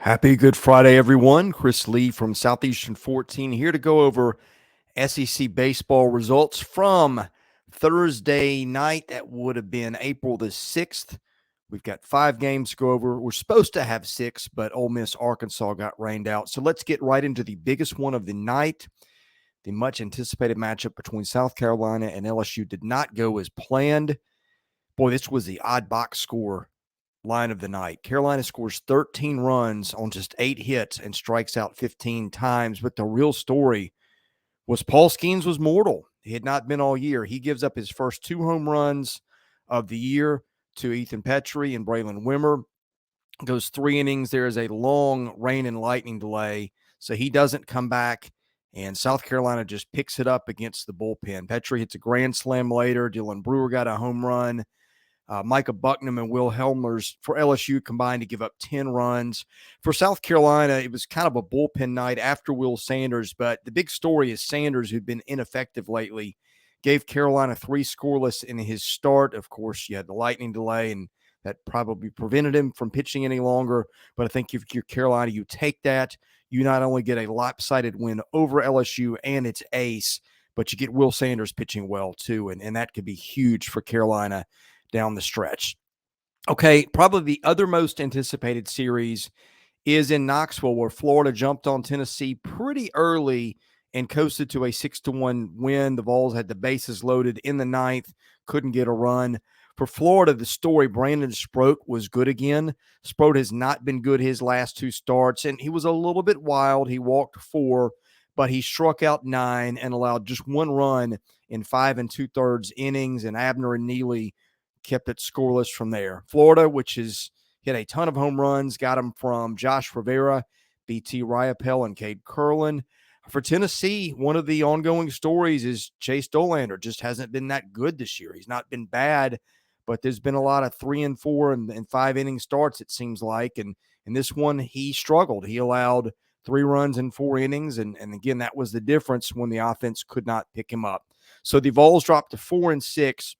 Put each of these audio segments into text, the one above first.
Happy Good Friday, everyone. Chris Lee from Southeastern 14 here to go over SEC baseball results from Thursday night. That would have been April the 6th. We've got 5 games to go over. We're supposed to have 6, but Ole Miss, Arkansas got rained out. So let's get right into the biggest one of the night. The much anticipated matchup between South Carolina and LSU did not go as planned. Boy, this was the odd box score line of the night. Carolina scores 13 runs on just 8 hits and strikes out 15 times. But the real story was Paul Skenes was mortal. He had not been all year. He gives up his first 2 home runs of the year to Ethan Petrie and Braylon Wimmer. Goes 3 innings. There is a long rain and lightning delay, so he doesn't come back. And South Carolina just picks it up against the bullpen. Petrie hits a grand slam later. Dylan Brewer got a home run. Micah Bucknam and Will Helmers for LSU combined to give up 10 runs. For South Carolina, it was kind of a bullpen night after Will Sanders, but the big story is Sanders, who'd been ineffective lately, gave Carolina 3 scoreless in his start. Of course, you had the lightning delay, and that probably prevented him from pitching any longer. But I think if you're Carolina, you take that. You not only get a lopsided win over LSU and its ace, but you get Will Sanders pitching well too, and that could be huge for Carolina down the stretch. Okay, probably the other most anticipated series is in Knoxville, where Florida jumped on Tennessee pretty early and coasted to a 6-1 win. The Vols had the bases loaded in the 9th, couldn't get a run. For Florida, the story, Brandon Sproat was good again. Sproat has not been good his last 2 starts, and he was a little bit wild. He walked 4, but he struck out 9 and allowed just 1 run in 5 2/3 innings, and Abner and Neely kept it scoreless from there. Florida, which has hit a ton of home runs, got them from Josh Rivera, BT Riopel, and Cade Curlin. For Tennessee, one of the ongoing stories is Chase Dolander. Just hasn't been that good this year. He's not been bad, but there's been a lot of 3 and 4 and 5 inning starts, it seems like. And in this one, he struggled. He allowed 3 runs in 4 innings. And again, that was the difference when the offense could not pick him up. So the Vols dropped to 4 and 6.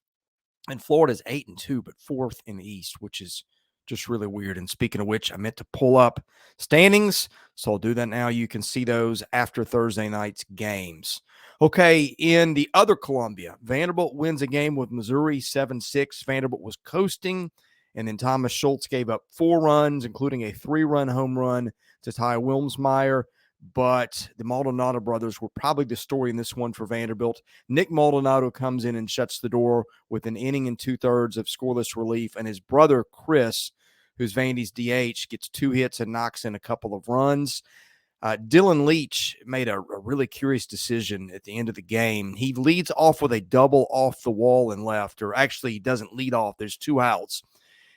And Florida's 8 and 2, but 4th in the East, which is just really weird. And speaking of which, I meant to pull up standings, so I'll do that now. You can see those after Thursday night's games. Okay, in the other Columbia, Vanderbilt wins a game with Missouri 7-6. Vanderbilt was coasting, and then Thomas Schultz gave up 4 runs, including a 3-run home run to Ty Wilmsmeyer. But the Maldonado brothers were probably the story in this one for Vanderbilt. Nick Maldonado comes in and shuts the door with an inning and 2/3 of scoreless relief, and his brother Chris, who's Vandy's DH, gets 2 hits and knocks in a couple of runs. Dylan Leach made a really curious decision at the end of the game. He leads off with a double off the wall and left, or actually he doesn't lead off. There's 2 outs.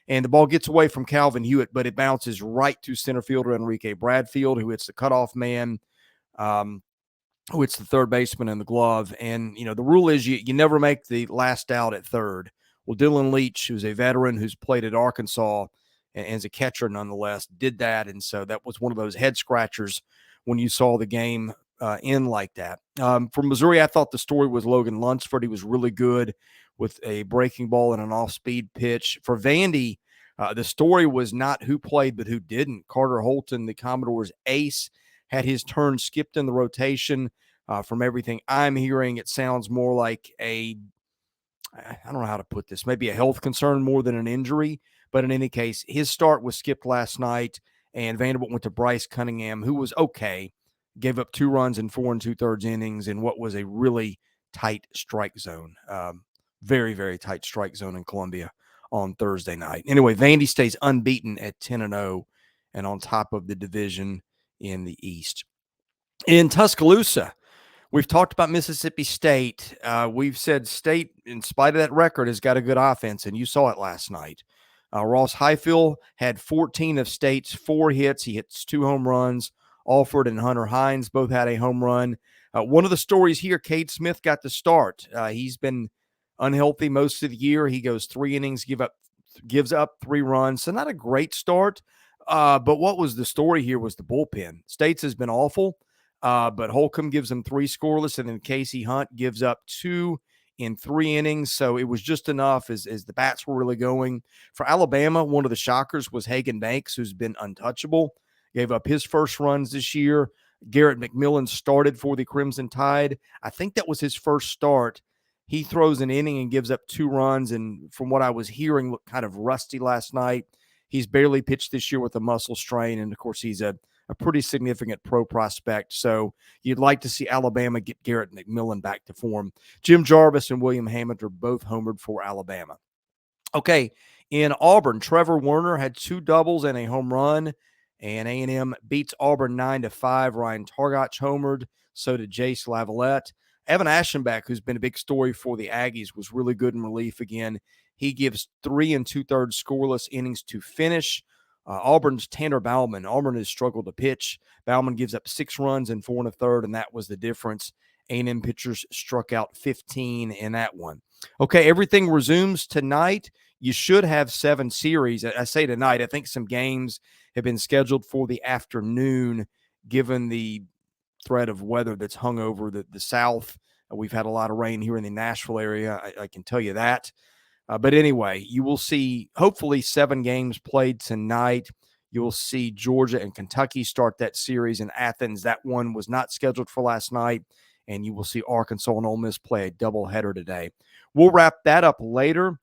And the ball gets away from Calvin Hewitt, but it bounces right to center fielder Enrique Bradfield, who hits the cutoff man, who hits the third baseman in the glove. And, the rule is you never make the last out at third. Well, Dylan Leach, who's a veteran who's played at Arkansas and as a catcher nonetheless, did that. And so that was one of those head scratchers when you saw the game end like that. For Missouri, I thought the story was Logan Lunsford. He was really good with a breaking ball and an off-speed pitch. For Vandy, the story was not who played, but who didn't. Carter Holton, the Commodore's ace, had his turn skipped in the rotation. From everything I'm hearing, it sounds more like I don't know how to put this, maybe a health concern more than an injury. But in any case, his start was skipped last night, and Vanderbilt went to Bryce Cunningham, who was okay, gave up 2 runs in 4 2/3 innings in what was a really tight strike zone. Very, very tight strike zone in Columbia on Thursday night. Anyway, Vandy stays unbeaten at 10-0 and on top of the division in the East. In Tuscaloosa, we've talked about Mississippi State. We've said State, in spite of that record, has got a good offense, and you saw it last night. Ross Highfield had 14 of State's 4 hits. He hits 2 home runs. Alford and Hunter Hines both had a home run. One of the stories here, Cade Smith got the start. He's been unhealthy most of the year. He goes 3 innings, gives up 3 runs. So not a great start. But what was the story here was the bullpen. State's has been awful, but Holcomb gives them 3 scoreless, and then Casey Hunt gives up 2 in 3 innings. So it was just enough as the bats were really going. For Alabama, one of the shockers was Hagan Banks, who's been untouchable. gave up his first runs this year. Garrett McMillan started for the Crimson Tide. I think that was his first start. He throws an inning and gives up 2 runs, and from what I was hearing, looked kind of rusty last night. He's barely pitched this year with a muscle strain, and of course, he's a pretty significant pro prospect. So you'd like to see Alabama get Garrett McMillan back to form. Jim Jarvis and William Hammond are both homered for Alabama. Okay, in Auburn, Trevor Werner had 2 doubles and a home run, and A&M beats Auburn 9-5. Ryan Targach homered. So did Jace Lavalette. Evan Aschenbach, who's been a big story for the Aggies, was really good in relief again. He gives 3 2/3 scoreless innings to finish. Auburn's Tanner Bauman. Auburn has struggled to pitch. Bauman gives up 6 runs and 4 1/3, and that was the difference. A&M pitchers struck out 15 in that one. Okay, everything resumes tonight. You should have 7 series. I say tonight. I think some games have been scheduled for the afternoon, given the threat of weather that's hung over the South. We've had a lot of rain here in the Nashville area. I can tell you that. But anyway, you will see hopefully 7 games played tonight. You will see Georgia and Kentucky start that series in Athens. That one was not scheduled for last night. And you will see Arkansas and Ole Miss play a doubleheader today. We'll wrap that up later.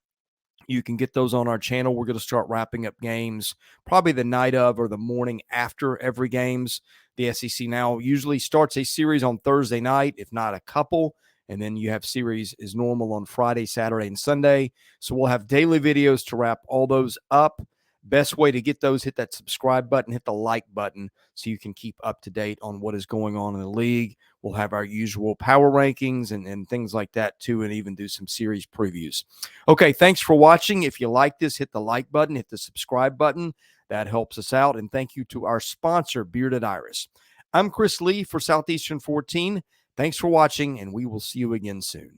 You can get those on our channel. We're going to start wrapping up games probably the night of or the morning after every games. The SEC now usually starts a series on Thursday night, if not a couple. And then you have series as normal on Friday, Saturday, and Sunday. So we'll have daily videos to wrap all those up. Best way to get those, hit that subscribe button, hit the like button so you can keep up to date on what is going on in the league. We'll have our usual power rankings and things like that too, and even do some series previews. Okay, thanks for watching. If you like this, hit the like button, hit the subscribe button. That helps us out. And thank you to our sponsor, Bearded Iris. I'm Chris Lee for Southeastern 14. Thanks for watching, and we will see you again soon.